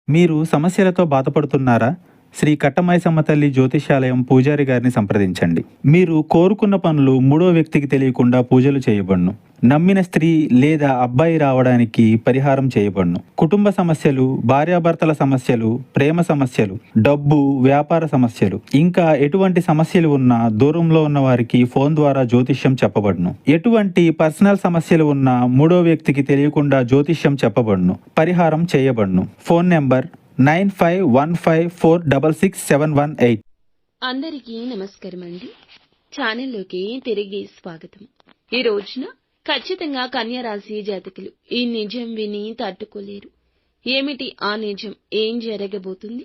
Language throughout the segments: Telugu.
మీరు సమస్యలతో బాధపడుతున్నారా? శ్రీ కట్టమైసమ్మ తల్లి జ్యోతిష్యాలయం పూజారి గారిని సంప్రదించండి. మీరు కోరుకున్న పనులు మూడో వ్యక్తికి తెలియకుండా పూజలు చేయబడును. నమ్మిన స్త్రీ లేదా అబ్బాయి రావడానికి పరిహారం చేయబడును. కుటుంబ సమస్యలు, భార్యాభర్తల సమస్యలు, ప్రేమ సమస్యలు, డబ్బు, వ్యాపార సమస్యలు, ఇంకా ఎటువంటి సమస్యలు ఉన్నా దూరంలో ఉన్న వారికి ఫోన్ ద్వారా జ్యోతిష్యం చెప్పబడును. ఎటువంటి పర్సనల్ సమస్యలు ఉన్నా మూడో వ్యక్తికి తెలియకుండా జ్యోతిష్యం చెప్పబడును, పరిహారం చేయబడును. Phone number 9515466718. అందరికీ నమస్కారం అండి. ఛానల్లోకి తిరిగి స్వాగతం. ఈ రోజున ఖచ్చితంగా కన్యా రాశి జాతకులు ఈ నిజం విని తట్టుకోలేరు. ఏమిటి ఆ నిజం? ఏం జరగబోతుంది?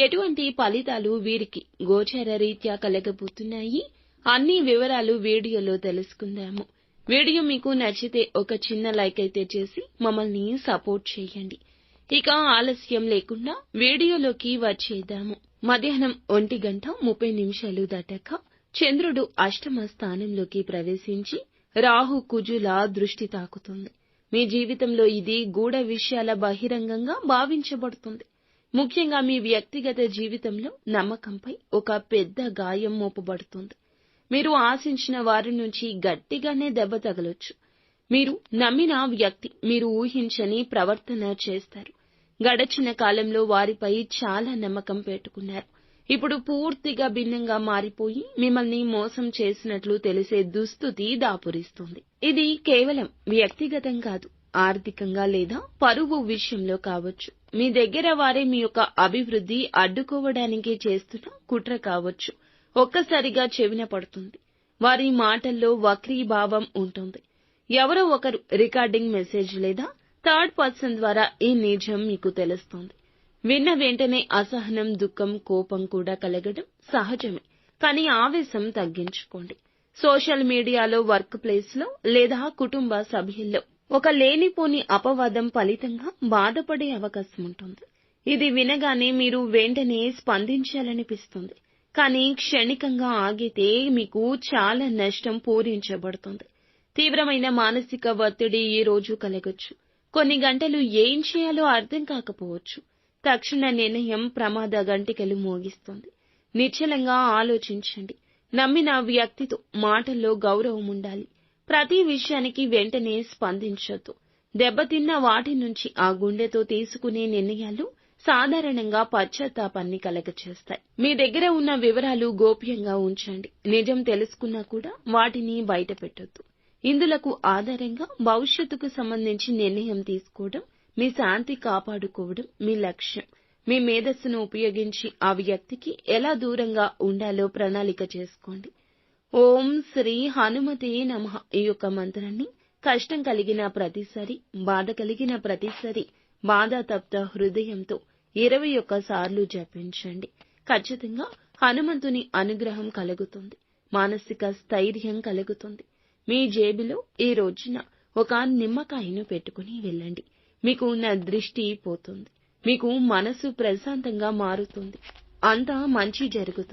ఎటువంటి ఫలితాలు వీరికి గోచర రీత్యా కలగబోతున్నాయి? అన్ని వివరాలు వీడియోలో తెలుసుకుందాము. వీడియో మీకు నచ్చితే ఒక చిన్న లైక్ అయితే చేసి మమ్మల్ని సపోర్ట్ చేయండి. ఇక ఆలస్యం లేకుండా వీడియోలోకి వచ్చేద్దాము. మధ్యాహ్నం 1:30 దాటాక చంద్రుడు అష్టమ స్థానంలోకి ప్రవేశించి రాహు కుజుల దృష్టి తాకుతుంది. మీ జీవితంలో ఇది గూఢ విషయాల బహిరంగంగా భావించబడుతుంది. ముఖ్యంగా మీ వ్యక్తిగత జీవితంలో నమ్మకంపై ఒక పెద్ద గాయం మోపబడుతుంది. మీరు ఆశించిన వారి నుంచి గట్టిగానే దెబ్బ తగలొచ్చు. మీరు నమ్మిన వ్యక్తి మీరు ఊహించని ప్రవర్తన చేస్తారు. గడచిన కాలంలో వారిపై చాలా నమ్మకం పెట్టుకున్నారు. ఇప్పుడు పూర్తిగా భిన్నంగా మారిపోయి మిమ్మల్ని మోసం చేసినట్లు తెలిసే దుస్థితి దాపురిస్తుంది. ఇది కేవలం వ్యక్తిగతం కాదు, ఆర్థికంగా లేదా పరువు విషయంలో కావచ్చు. మీ దగ్గర వారే మీ యొక్క అభివృద్ధి అడ్డుకోవడానికి చేస్తున్న కుట్ర కావచ్చు. ఒక్కసారిగా చెవిన పడుతుంది. వారి మాటల్లో వక్రీభావం ఉంటుంది. ఎవరో ఒకరు రికార్డింగ్ మెసేజ్ లేదా థర్డ్ పర్సన్ ద్వారా ఈ నిజం మీకు తెలుస్తుంది. విన్న వెంటనే అసహనం, దుఃఖం, కోపం కూడా కలగడం సహజమే. కానీ ఆవేశం తగ్గించుకోండి. సోషల్ మీడియాలో, వర్క్ ప్లేస్ లో లేదా కుటుంబ సభ్యుల్లో ఒక లేనిపోని అపవాదం ఫలితంగా బాధపడే అవకాశం ఉంటుంది. ఇది వినగానే మీరు వెంటనే స్పందించాలనిపిస్తుంది. కానీ క్షణికంగా ఆగితే మీకు చాలా నష్టం పూరించబడుతుంది. తీవ్రమైన మానసిక ఒత్తిడి ఈ రోజు కలగొచ్చు. కొన్ని గంటలు ఏం చేయాలో అర్థం కాకపోవచ్చు. తక్షణ నిర్ణయం ప్రమాద గంటికలు మోగిస్తుంది. నిశ్చలంగా ఆలోచించండి. నమ్మిన వ్యక్తితో మాటల్లో గౌరవం ఉండాలి. ప్రతి విషయానికి వెంటనే స్పందించొద్దు. దెబ్బతిన్న వాటి నుంచి ఆ గుండెతో తీసుకునే నిర్ణయాలు సాధారణంగా పశ్చాత్తాపాన్ని కలగచేస్తాయి. మీ దగ్గర ఉన్న వివరాలు గోప్యంగా ఉంచండి. నిజం తెలుసుకున్నా కూడా వాటిని బయటపెట్టొద్దు. ఇందులకు ఆధారంగా భవిష్యత్తుకు సంబంధించి నిర్ణయం తీసుకోవడం, మీ శాంతి కాపాడుకోవడం మీ లక్ష్యం. మీ మేధస్సును ఉపయోగించి ఆ వ్యక్తికి ఎలా దూరంగా ఉండాలో ప్రణాళిక చేసుకోండి. ఓం శ్రీ హనుమతే నమః ఈ యొక్క మంత్రాన్ని కష్టం కలిగిన ప్రతిసారి, బాధ కలిగిన ప్రతిసారి బాధాతప్త హృదయంతో 21 సార్లు జపించండి. ఖచ్చితంగా హనుమంతుని అనుగ్రహం కలుగుతుంది. మానసిక స్థైర్యం కలుగుతుంది. మీ జేబులో ఈ రోజున ఒక నిమ్మకాయను పెట్టుకుని వెళ్ళండి. మీకు ఉన్న దృష్టి పోతుంది. మీకు మనసు ప్రశాంతంగా మారుతుంది. అంతా మంచి జరుగుతుంది.